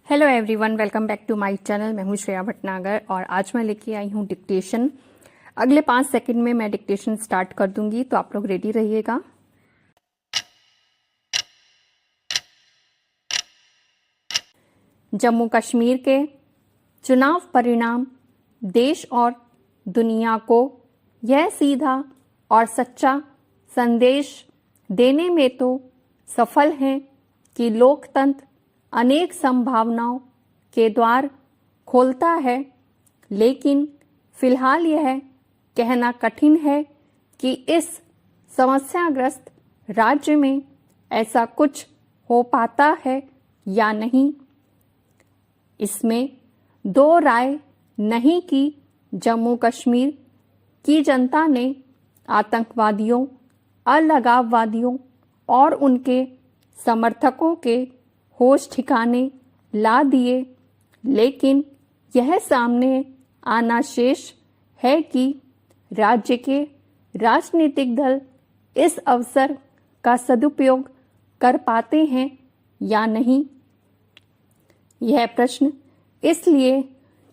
Hello everyone, welcome back to my channel. मैं हूं श्रेया भटनागर और आज मैं लेके आई हूं डिक्टेशन। अगले 5 सेकंड में मैं डिक्टेशन स्टार्ट कर दूंगी, तो आप लोग रेडी रहिएगा। जम्मू कश्मीर के चुनाव परिणाम देश और दुनिया को यह सीधा और सच्चा संदेश देने में तो सफल हैं कि लोकतंत्र अनेक संभावनाओं के द्वार खोलता है, लेकिन फिलहाल यह कहना कठिन है कि इस समस्याग्रस्त राज्य में ऐसा कुछ हो पाता है या नहीं। इसमें दो राय नहीं कि जम्मू कश्मीर की जनता ने आतंकवादियों, अलगाववादियों और उनके समर्थकों के होश ठिकाने ला दिए, लेकिन यह सामने आना शेष है कि राज्य के राजनीतिक दल इस अवसर का सदुपयोग कर पाते हैं या नहीं। यह प्रश्न इसलिए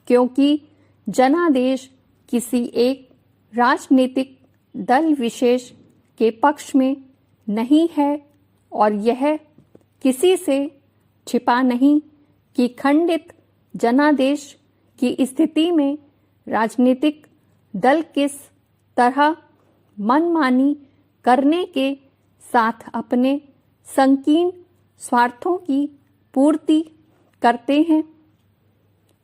क्योंकि जनादेश किसी एक राजनीतिक दल विशेष के पक्ष में नहीं है और यह किसी से छिपा नहीं कि खंडित जनादेश की स्थिति में राजनीतिक दल किस तरह मनमानी करने के साथ अपने संकीर्ण स्वार्थों की पूर्ति करते हैं।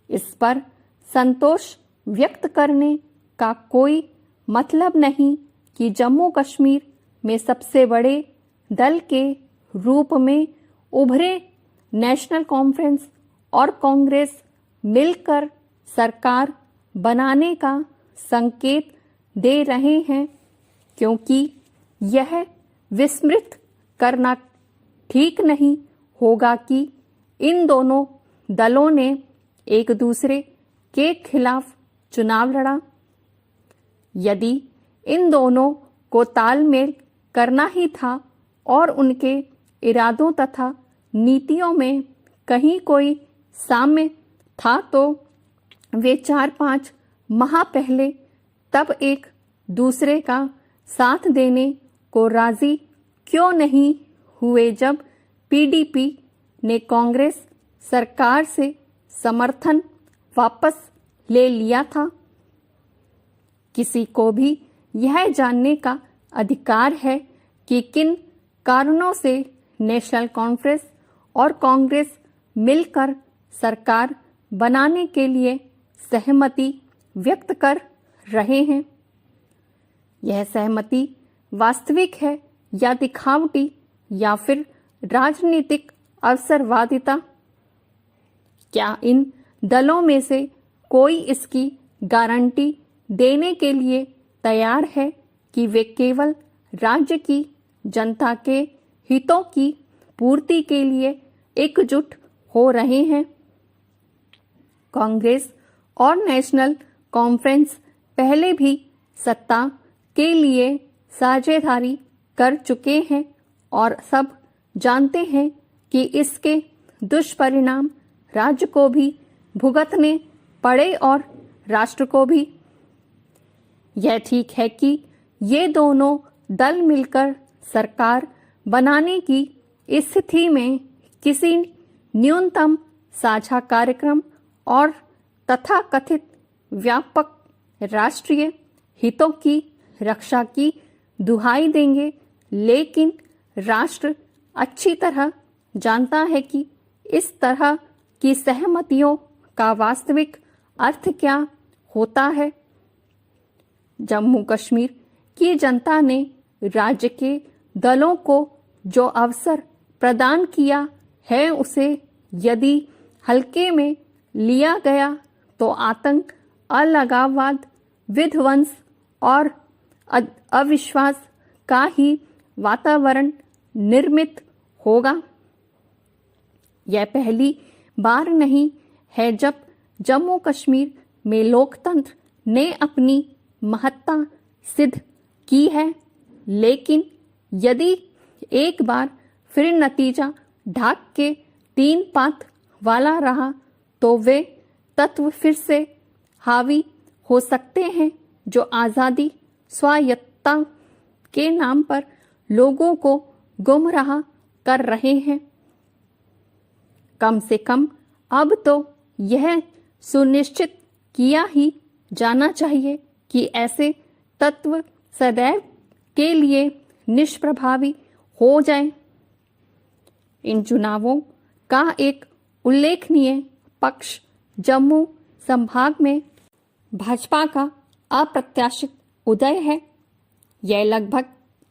इस पर संतोष व्यक्त करने का कोई मतलब नहीं कि जम्मू कश्मीर में सबसे बड़े दल के रूप में उभरे नेशनल कॉन्फ्रेंस और कांग्रेस मिलकर सरकार बनाने का संकेत दे रहे हैं, क्योंकि यह विस्मृत करना ठीक नहीं होगा कि इन दोनों दलों ने एक दूसरे के खिलाफ चुनाव लड़ा। यदि इन दोनों को तालमेल करना ही था और उनके इरादों तथा नीतियों में कहीं कोई साम्य था, तो वे 4-5 माह पहले तब एक दूसरे का साथ देने को राजी क्यों नहीं हुए, जब पीडीपी ने कांग्रेस सरकार से समर्थन वापस ले लिया था। किसी को भी यह जानने का अधिकार है कि किन कारणों से नेशनल कॉन्फ्रेंस और कांग्रेस मिलकर सरकार बनाने के लिए सहमति व्यक्त कर रहे हैं। यह सहमति वास्तविक है या दिखावटी या फिर राजनीतिक अवसरवादिता? क्या इन दलों में से कोई इसकी गारंटी देने के लिए तैयार है कि वे केवल राज्य की जनता के हितों की पूर्ति के लिए एकजुट हो रहे हैं? कांग्रेस और नेशनल कॉन्फ्रेंस पहले भी सत्ता के लिए साझेदारी कर चुके हैं और सब जानते हैं कि इसके दुष्परिणाम राज्य को भी भुगतने पड़े और राष्ट्र को भी। यह ठीक है कि ये दोनों दल मिलकर सरकार बनाने की स्थिति में किसी न्यूनतम साझा कार्यक्रम और तथाकथित व्यापक राष्ट्रीय हितों की रक्षा की दुहाई देंगे, लेकिन राष्ट्र अच्छी तरह जानता है कि इस तरह की सहमतियों का वास्तविक अर्थ क्या होता है। जम्मू कश्मीर की जनता ने राज्य के दलों को जो अवसर प्रदान किया है, उसे यदि हल्के में लिया गया तो आतंक, अलगाववाद, विध्वंस और अविश्वास का ही वातावरण निर्मित होगा। यह पहली बार नहीं है जब जम्मू कश्मीर में लोकतंत्र ने अपनी महत्ता सिद्ध की है, लेकिन यदि एक बार फिर नतीजा ढाक के 3 पात वाला रहा तो वे तत्व फिर से हावी हो सकते हैं जो आजादी स्वायत्तता के नाम पर लोगों को गुमराह कर रहे हैं। कम से कम अब तो यह सुनिश्चित किया ही जाना चाहिए कि ऐसे तत्व सदैव के लिए निष्प्रभावी हो जाएं। इन चुनावों का एक उल्लेखनीय पक्ष जम्मू संभाग में भाजपा का अप्रत्याशित उदय है। यह लगभग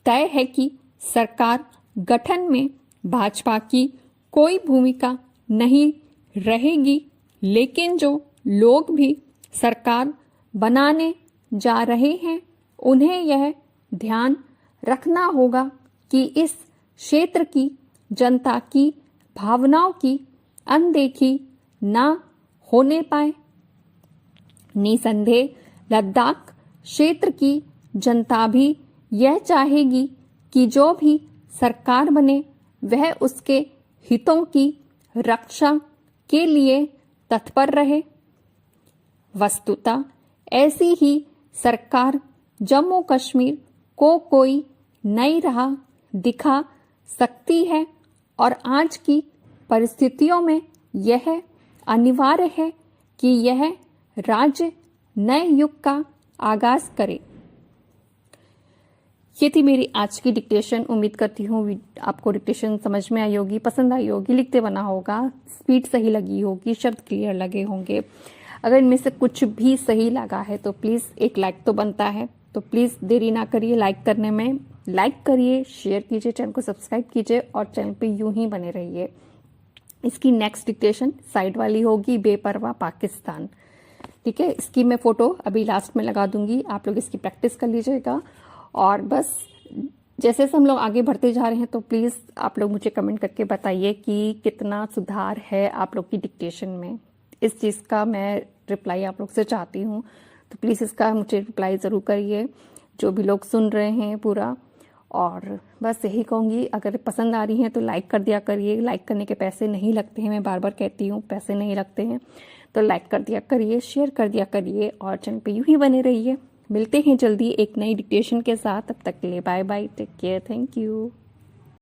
तय है कि सरकार गठन में भाजपा की कोई भूमिका नहीं रहेगी, लेकिन जो लोग भी सरकार बनाने जा रहे हैं उन्हें यह ध्यान रखना होगा कि इस क्षेत्र की जनता की भावनाओं की अनदेखी ना होने पाए। निसंदेह लद्दाख क्षेत्र की जनता भी यह चाहेगी कि जो भी सरकार बने वह उसके हितों की रक्षा के लिए तत्पर रहे। वस्तुतः ऐसी ही सरकार जम्मू कश्मीर को कोई नई राह दिखा सकती है और आज की परिस्थितियों में यह अनिवार्य है कि यह राज्य नए युग का आगाज करे। ये थी मेरी आज की डिक्टेशन। उम्मीद करती हूँ आपको डिक्टेशन समझ में आई होगी, पसंद आई होगी, लिखते बना होगा, स्पीड सही लगी होगी, शब्द क्लियर लगे होंगे। अगर इनमें से कुछ भी सही लगा है तो प्लीज़ एक लाइक तो बनता है, तो प्लीज़ देरी ना करिए लाइक करने में। लाइक करिए, शेयर कीजिए, चैनल को सब्सक्राइब कीजिए और चैनल पे यूं ही बने रहिए। इसकी नेक्स्ट डिक्टेशन साइड वाली होगी बेपरवाह पाकिस्तान। ठीक है, इसकी मैं फोटो अभी लास्ट में लगा दूंगी, आप लोग इसकी प्रैक्टिस कर लीजिएगा। और बस जैसे हम लोग आगे बढ़ते जा रहे हैं तो प्लीज़ आप लोग मुझे कमेंट करके बताइए कि कितना सुधार है आप लोग की डिक्टेशन में। इस चीज़ का मैं रिप्लाई आप लोग से चाहती हूँ, तो प्लीज़ इसका मुझे रिप्लाई ज़रूर करिए, जो भी लोग सुन रहे हैं पूरा। और बस यही कहूँगी, अगर पसंद आ रही हैं तो लाइक कर दिया करिए। लाइक करने के पैसे नहीं लगते हैं, मैं बार बार कहती हूँ पैसे नहीं लगते हैं, तो लाइक कर दिया करिए, शेयर कर दिया करिए और चैनल पे यूं ही बने रहिए। मिलते हैं जल्दी एक नई डिक्टेशन के साथ, तब तक के लिए bye bye, take care, thank you.